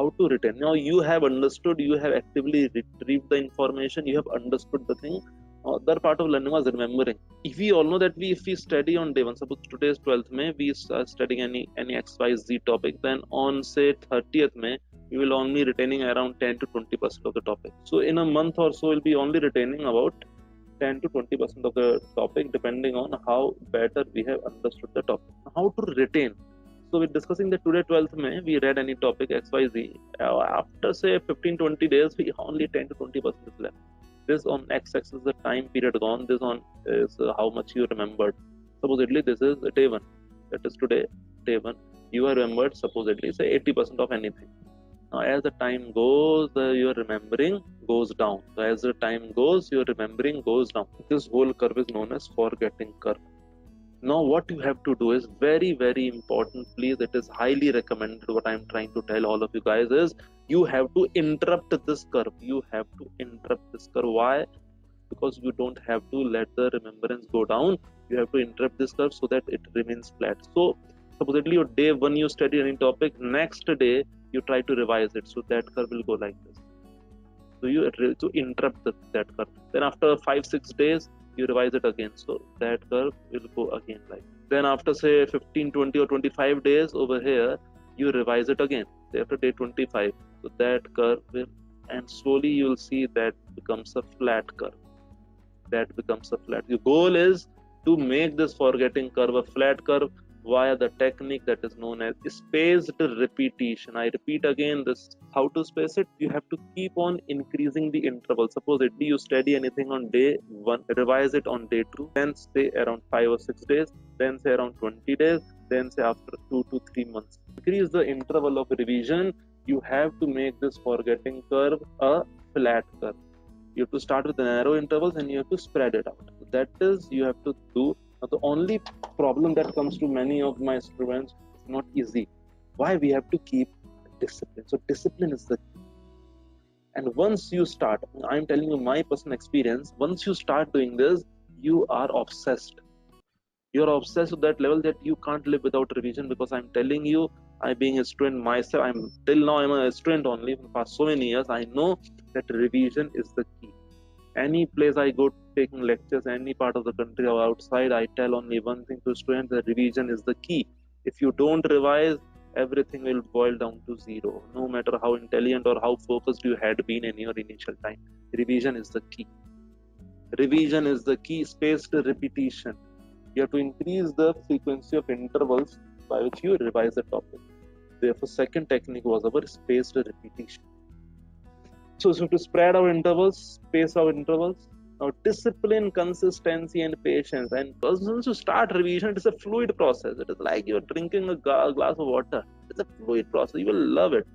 how to retain. Now you have understood, you have actively retrieved the information, you have understood the thing. Other part of learning was remembering. If we all know that if we study on day 1, suppose today is 12th May, we are studying any XYZ topic, then on say 30th May, we will only retaining around 10 to 20% of the topic. So in a month or so, we'll be only retaining about 10 to 20% of the topic, depending on how better we have understood the topic. How to retain? So we're discussing that today 12th May, we read any topic XYZ. After say 15-20 days, we only 10 to 20% is left. This on x-axis is the time period gone. This on is how much you remembered. Supposedly this is day 1. That is today, day 1. You have remembered supposedly say 80% of anything. Now as the time goes, your remembering goes down. So as the time goes, your remembering goes down. This whole curve is known as forgetting curve. Now what you have to do is very, very important. Please, it is highly recommended. What I am trying to tell all of you guys is you have to interrupt this curve. You have to interrupt this curve. Why? Because you don't have to let the remembrance go down. You have to interrupt this curve so that it remains flat. So supposedly your day 1 you study any topic, next day you try to revise it. So that curve will go like this. So you to interrupt that curve. Then after 5-6 days, you revise it again. So that curve will go again like. Then after say 15, 20 or 25 days over here, you revise it again. Say after day 25. So that curve will, and slowly you will see that becomes a flat curve. That becomes a flat. Your goal is to make this forgetting curve a flat curve via the technique that is known as spaced repetition. I repeat again this, how to space it. You have to keep on increasing the interval. Suppose you study anything on day 1, revise it on day 2, then stay around 5 or 6 days, then say around 20 days, then say after 2 to 3 months. Increase the interval of revision. You have to make this forgetting curve a flat curve. You have to start with the narrow intervals and you have to spread it out. That is, you have to do. Now, the only problem that comes to many of my students is not easy. Why? We have to keep discipline. So discipline is the key. And once you start, I'm telling you my personal experience, once you start doing this, you are obsessed. You're obsessed to that level that you can't live without revision, because I'm telling you, I being a student myself, till now I'm a student only for the past so many years. I know that revision is the key. Any place I go taking lectures, any part of the country or outside, I tell only one thing to students: that revision is the key. If you don't revise, everything will boil down to zero. No matter how intelligent or how focused you had been in your initial time, revision is the key. Revision is the key. Spaced repetition. You have to increase the frequency of intervals by which you revise the topic. Therefore, second technique was our spaced repetition. So to spread our intervals, space our intervals. Now, discipline, consistency, and patience. And once you start revision, it is a fluid process. It is like you're drinking a glass of water. It's a fluid process. You will love it.